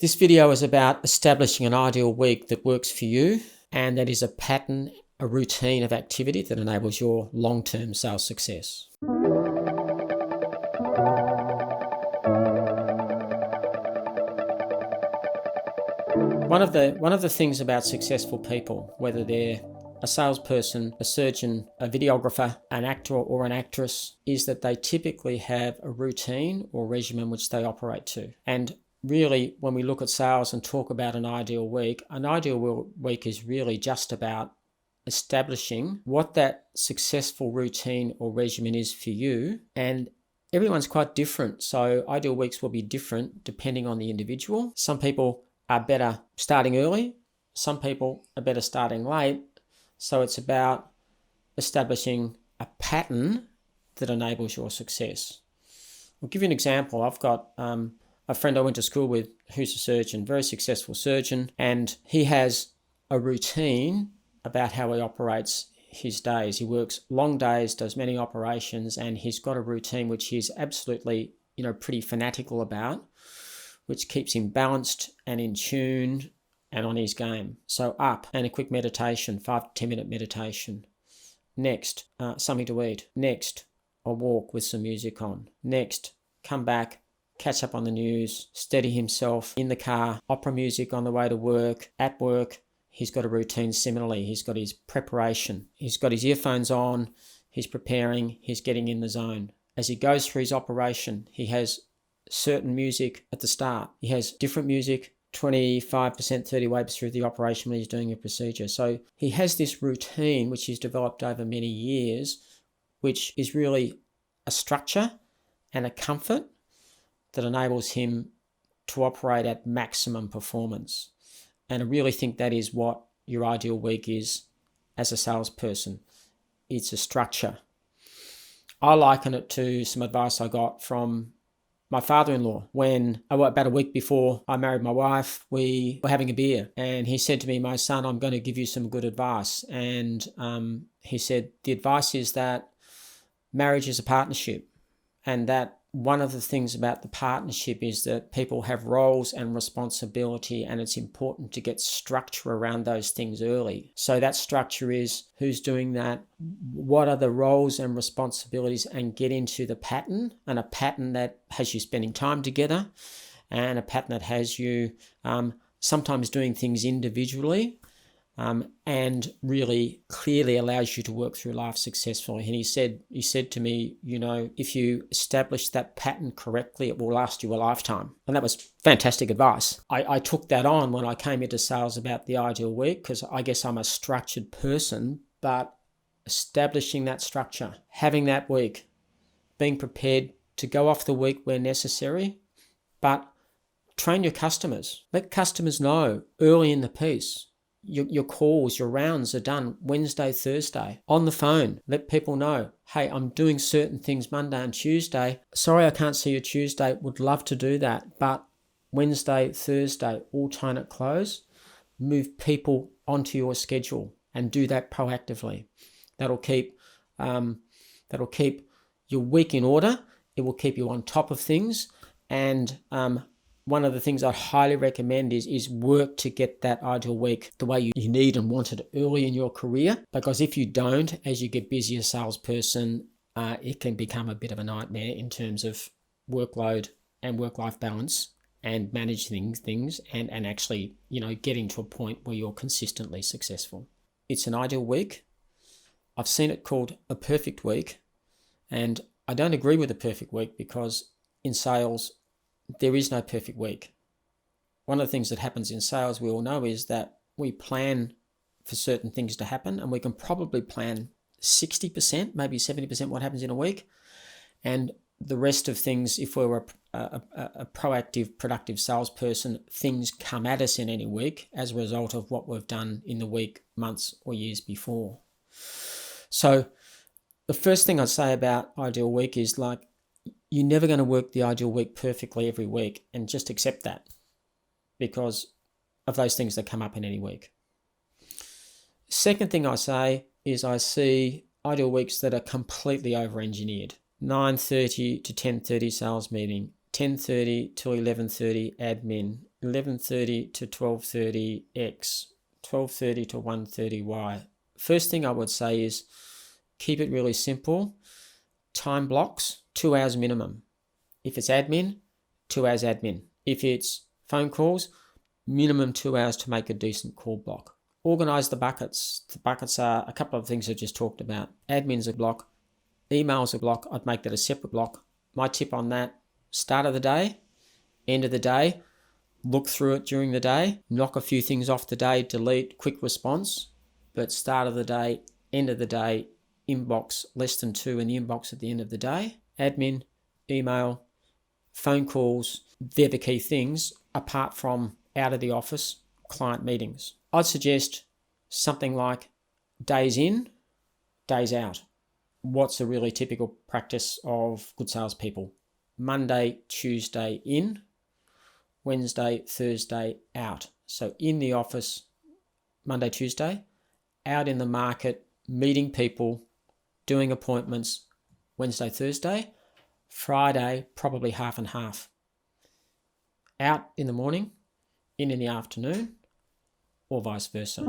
This video is about establishing an ideal week that works for you, and that is a pattern, a routine of activity that enables your long-term sales success. One of the things about successful people, whether they're a salesperson, a surgeon, a videographer, an actor or an actress, is that they typically have a routine or regimen which they operate to. And really, when we look at sales and talk about an ideal week is really just about establishing what that successful routine or regimen is for you. And everyone's quite different. So ideal weeks will be different depending on the individual. Some people are better starting early. Some people are better starting late. So it's about establishing a pattern that enables your success. I'll give you an example. I've got a friend I went to school with who's a surgeon, very successful surgeon, and he has a routine about how he operates his days. He works long days, does many operations, and he's got a routine which he's absolutely, pretty fanatical about, which keeps him balanced and in tune and on his game. So up and a quick meditation, 5 to 10 minute meditation. Next, something to eat. Next, a walk with some music on. Next, come back, catch up on the news, steady himself in the car, opera music on the way to work, at work. He's got a routine similarly. He's got his preparation. He's got his earphones on. He's preparing. He's getting in the zone. As he goes through his operation, he has certain music at the start. He has different music 25%, 30 ways through the operation when he's doing a procedure. So he has this routine which he's developed over many years, which is really a structure and a comfort that enables him to operate at maximum performance. And I really think that is what your ideal week is as a salesperson. It's a structure. I liken it to some advice I got from my father-in-law when, about a week before I married my wife, we were having a beer, and he said to me, "My son, I'm going to give you some good advice." And he said, the advice is that marriage is a partnership, and that one of the things about the partnership is that people have roles and responsibility, and it's important to get structure around those things early. So that structure is who's doing that, what are the roles and responsibilities, and get into the pattern, and a pattern that has you spending time together, and a pattern that has you sometimes doing things individually, and really clearly allows you to work through life successfully. And he said to me, if you establish that pattern correctly, it will last you a lifetime. And that was fantastic advice. I took that on when I came into sales about the ideal week, because I guess I'm a structured person, but establishing that structure, having that week, being prepared to go off the week where necessary, but train your customers. Let customers know early in the piece. Your calls, your rounds are done Wednesday, Thursday. On the phone, let people know, hey, I'm doing certain things Monday and Tuesday. Sorry, I can't see you Tuesday. Would love to do that. But Wednesday, Thursday, alternate close. Move people onto your schedule and do that proactively. That'll keep your week in order. It will keep you on top of things. And one of the things I highly recommend is work to get that ideal week the way you need and want it early in your career. Because if you don't, as you get busier as a salesperson, it can become a bit of a nightmare in terms of workload and work-life balance and managing things and actually, getting to a point where you're consistently successful. It's an ideal week. I've seen it called a perfect week, and I don't agree with a perfect week because in sales, there is no perfect week. One of the things that happens in sales, we all know, is that we plan for certain things to happen, and we can probably plan 60%, maybe 70% what happens in a week. And the rest of things, if we were a proactive, productive salesperson, things come at us in any week as a result of what we've done in the week, months, or years before. So the first thing I'd say about ideal week is you're never going to work the ideal week perfectly every week, and just accept that because of those things that come up in any week. Second thing I say is I see ideal weeks that are completely over-engineered. 9:30 to 10:30 sales meeting, 10:30 to 11:30 admin, 11:30 to 12:30 X, 12:30 to 1:30 Y. First thing I would say is keep it really simple. Time blocks, 2 hours minimum. If it's admin, 2 hours admin. If it's phone calls, minimum 2 hours to make a decent call block. Organise the buckets. The buckets are a couple of things I just talked about. Admin's a block, email's a block. I'd make that a separate block. My tip on that, start of the day, end of the day, look through it during the day, knock a few things off the day, delete, quick response, but start of the day, end of the day, inbox less than 2 in the inbox at the end of the day. Admin, email, phone calls, they're the key things apart from out of the office, client meetings. I'd suggest something like days in, days out. What's a really typical practice of good salespeople? Monday, Tuesday in, Wednesday, Thursday out. So in the office, Monday, Tuesday, out in the market, meeting people, doing appointments, Wednesday, Thursday, Friday, probably half and half. Out in the morning, in the afternoon, or vice versa.